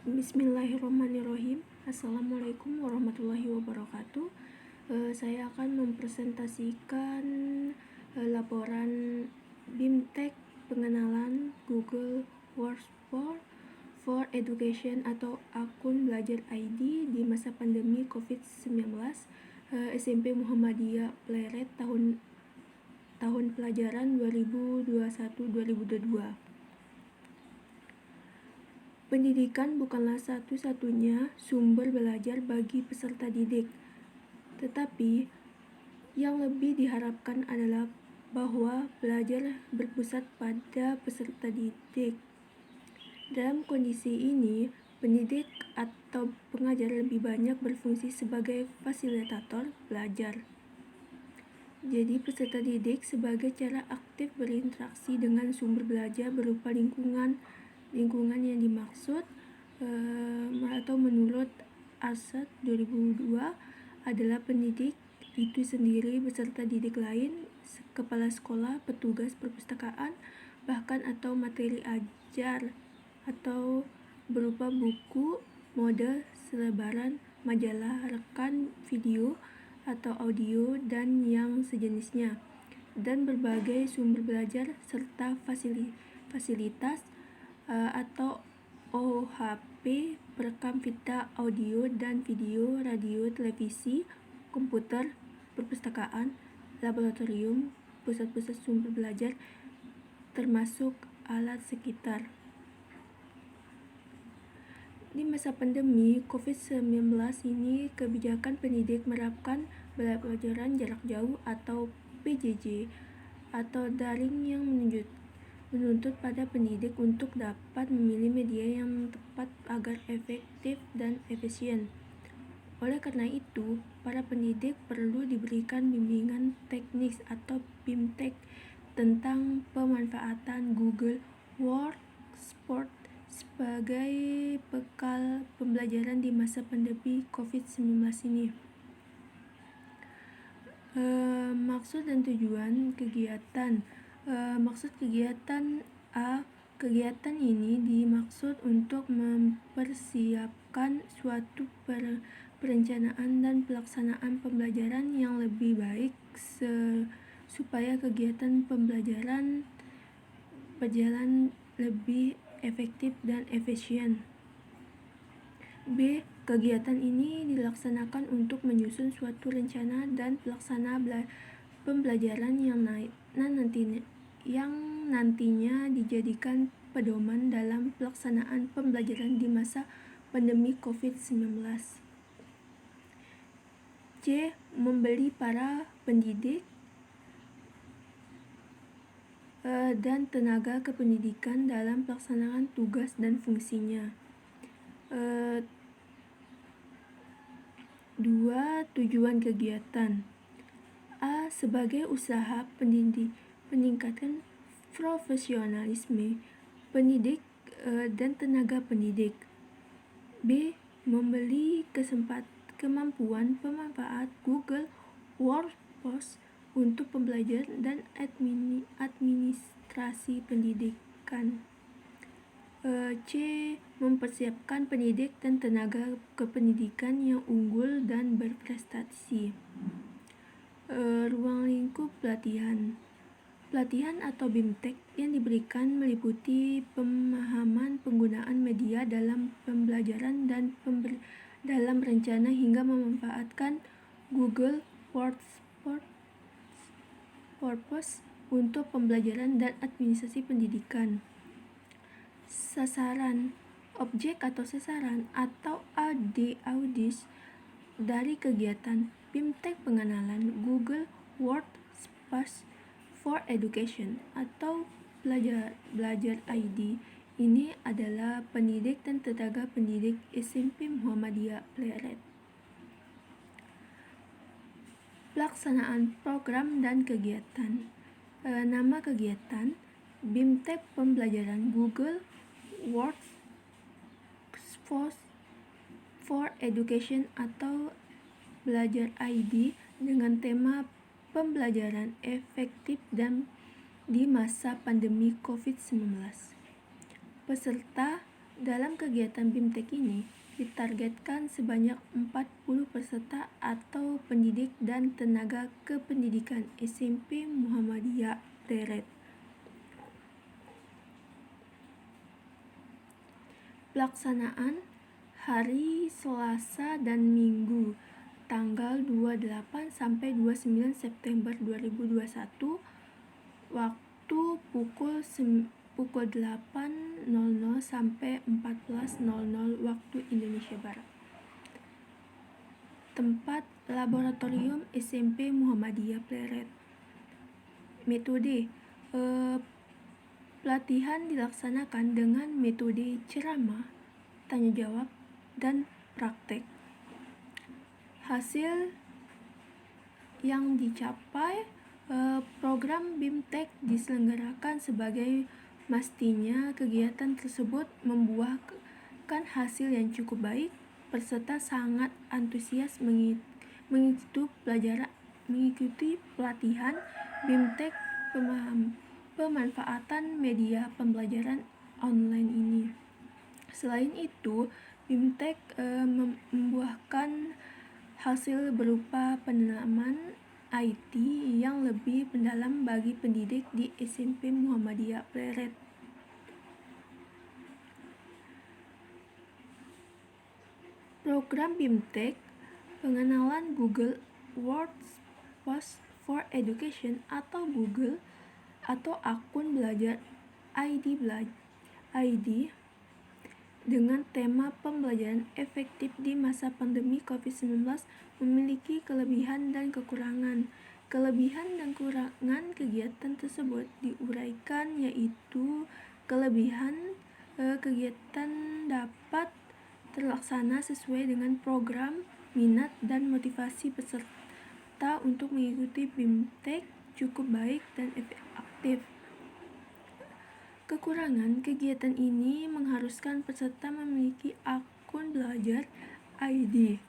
Bismillahirrahmanirrahim. Assalamualaikum warahmatullahi wabarakatuh. Saya akan mempresentasikan laporan BIMTEK pengenalan Google Workspace for Education atau akun belajar ID di masa pandemi COVID-19 SMP Muhammadiyah Pleret tahun pelajaran 2021-2022. Pendidikan bukanlah satu-satunya sumber belajar bagi peserta didik, tetapi yang lebih diharapkan adalah bahwa belajar berpusat pada peserta didik. Dalam kondisi ini, pendidik atau pengajar lebih banyak berfungsi sebagai fasilitator belajar. Jadi peserta didik sebagai cara aktif berinteraksi dengan sumber belajar berupa lingkungan yang dimaksud atau menurut ASAT 2002 adalah pendidik itu sendiri beserta didik lain, kepala sekolah, petugas perpustakaan, bahkan atau materi ajar atau berupa buku, model, selebaran, majalah, rekan video atau audio dan yang sejenisnya, dan berbagai sumber belajar serta fasilitas atau OHP, perekam pita audio dan video, radio, televisi, komputer, perpustakaan, laboratorium, pusat-pusat sumber belajar, termasuk alat sekitar. Di masa pandemi COVID-19 ini, kebijakan pendidik menerapkan pembelajaran jarak jauh atau PJJ atau daring yang menuntut pada pendidik untuk dapat memilih media yang tepat agar efektif dan efisien. Oleh karena itu, para pendidik perlu diberikan bimbingan teknis atau BIMTEK tentang pemanfaatan Google Workspace sebagai bekal pembelajaran di masa pandemi COVID-19 ini. Maksud dan tujuan kegiatan. Maksud kegiatan A. Kegiatan ini dimaksud untuk mempersiapkan suatu perencanaan dan pelaksanaan pembelajaran yang lebih baik supaya kegiatan pembelajaran berjalan lebih efektif dan efisien. B. Kegiatan ini dilaksanakan untuk menyusun suatu rencana dan pelaksana pembelajaran yang nantinya dijadikan pedoman dalam pelaksanaan pembelajaran di masa pandemi COVID-19. C. Membeli para pendidik dan tenaga kependidikan dalam pelaksanaan tugas dan fungsinya. 2. Tujuan kegiatan. A. Sebagai usaha peningkatan profesionalisme pendidik dan tenaga pendidik. B. Membeli kemampuan pemanfaat Google Workspace untuk pembelajaran dan administrasi pendidikan. C. Mempersiapkan pendidik dan tenaga kependidikan yang unggul dan berprestasi. Ruang lingkup pelatihan. Pelatihan atau BIMTEK yang diberikan meliputi pemahaman penggunaan media dalam pembelajaran dan dalam rencana hingga memanfaatkan Google Workspace untuk pembelajaran dan administrasi pendidikan. Sasaran, objek atau sasaran atau audiens dari kegiatan BIMTEK pengenalan Google Workspace for Education atau belajar ID ini adalah pendidik dan tenaga pendidik SMP Muhammadiyah Pleret. Pelaksanaan program dan kegiatan. Nama kegiatan BIMTEK pembelajaran Google Workspace for Education atau belajar ID dengan tema pembelajaran efektif dan di masa pandemi COVID-19. Peserta Dalam kegiatan BIMTEK ini, ditargetkan sebanyak 40 peserta atau pendidik dan tenaga kependidikan SMP Muhammadiyah Pleret. Pelaksanaan hari Selasa dan Minggu, tanggal 28 sampai 29 September 2021, waktu pukul 8.00 sampai 14.00 waktu Indonesia Barat. Tempat laboratorium SMP Muhammadiyah Pleret. Metode pelatihan dilaksanakan dengan metode ceramah, tanya jawab, dan praktek. Hasil yang dicapai, program BIMTEK diselenggarakan sebagai mestinya kegiatan tersebut membuahkan hasil yang cukup baik. Peserta sangat antusias mengikuti pelatihan BIMTEK pemanfaatan media pembelajaran online ini. Selain itu, BIMTEK membuahkan hasil berupa pendalaman IT yang lebih mendalam bagi pendidik di SMP Muhammadiyah Pleret. Program BIMTEK pengenalan Google Workspace for Education atau Google atau akun belajar ID dengan tema pembelajaran efektif di masa pandemi COVID-19 memiliki kelebihan dan kekurangan. Kelebihan dan kekurangan kegiatan tersebut diuraikan, yaitu kelebihan, kegiatan dapat terlaksana sesuai dengan program, minat, dan motivasi peserta untuk mengikuti BIMTEK cukup baik dan aktif. Kekurangan kegiatan ini mengharuskan peserta memiliki akun belajar ID.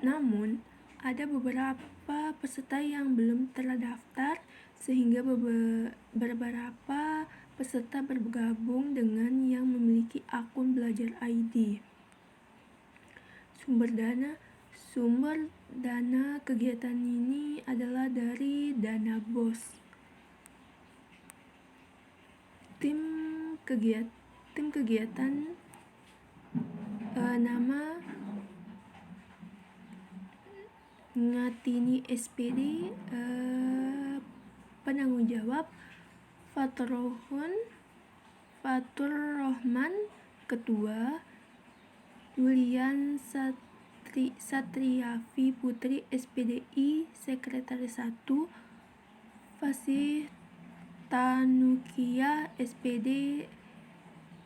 Namun, ada beberapa peserta yang belum terdaftar sehingga beberapa peserta bergabung dengan yang memiliki akun belajar ID. Sumber dana kegiatan ini adalah dari dana BOS. Tim kegiatan nama Ngatini SPD, penanggung jawab Fatur Rohman, ketua, Yulian Satriafi Putri SPDI Sekretaris 1, Fasih Tanukia SPD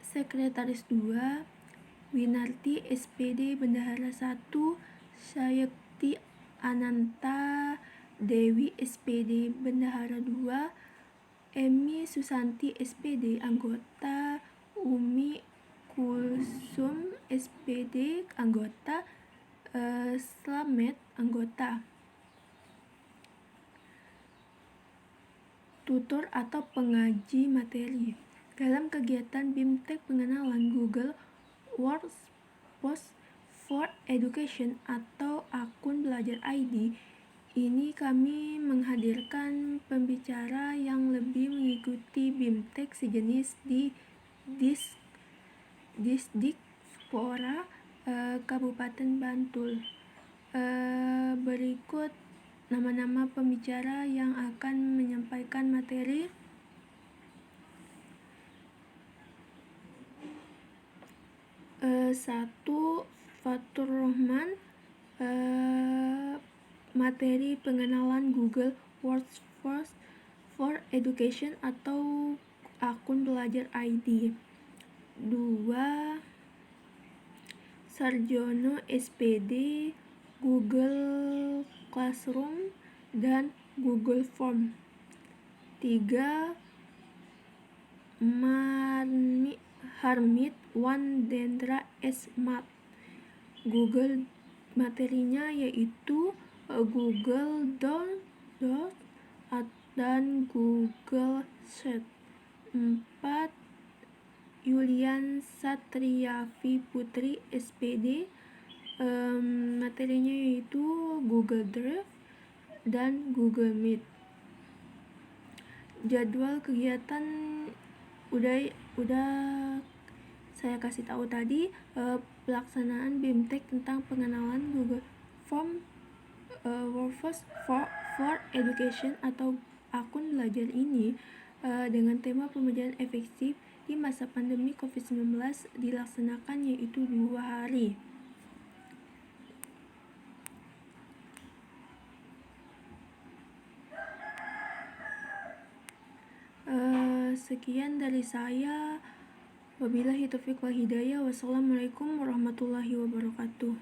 Sekretaris 2, Winarti SPD Bendahara 1, Syekti Ananta Dewi SPD Bendahara 2, Emi Susanti SPD anggota, Umi Kulsum SPD anggota, Slamet anggota. Tutor atau pengaji materi. Dalam kegiatan BIMTEK pengenalan Google Workspace for Education atau akun belajar ID, ini kami menghadirkan pembicara yang lebih mengikuti BIMTEK sejenis di Disdikpora Kabupaten Bantul. Berikut nama-nama pembicara yang akan menyampaikan materi. Satu, Fatur Rohman, materi pengenalan Google Workspace for Education atau akun belajar ID. 2, Sarjono SPD, Google Classroom dan Google Form. 3, Harmit Wandendra Esmat, Google materinya yaitu Google Docs dan Google Sheet. 4, Yulian Satriavi Putri, SPD. Materinya yaitu Google Drive dan Google Meet. Jadwal kegiatan udah saya kasih tahu tadi. Pelaksanaan BIMTEK tentang pengenalan Google Form Workforce for Education atau akun belajar ini dengan tema pembelajaran efektif di masa pandemi COVID-19 dilaksanakan, yaitu 2 hari. Sekian dari saya. Wabillahi taufiq wal hidayah. Wassalamualaikum warahmatullahi wabarakatuh.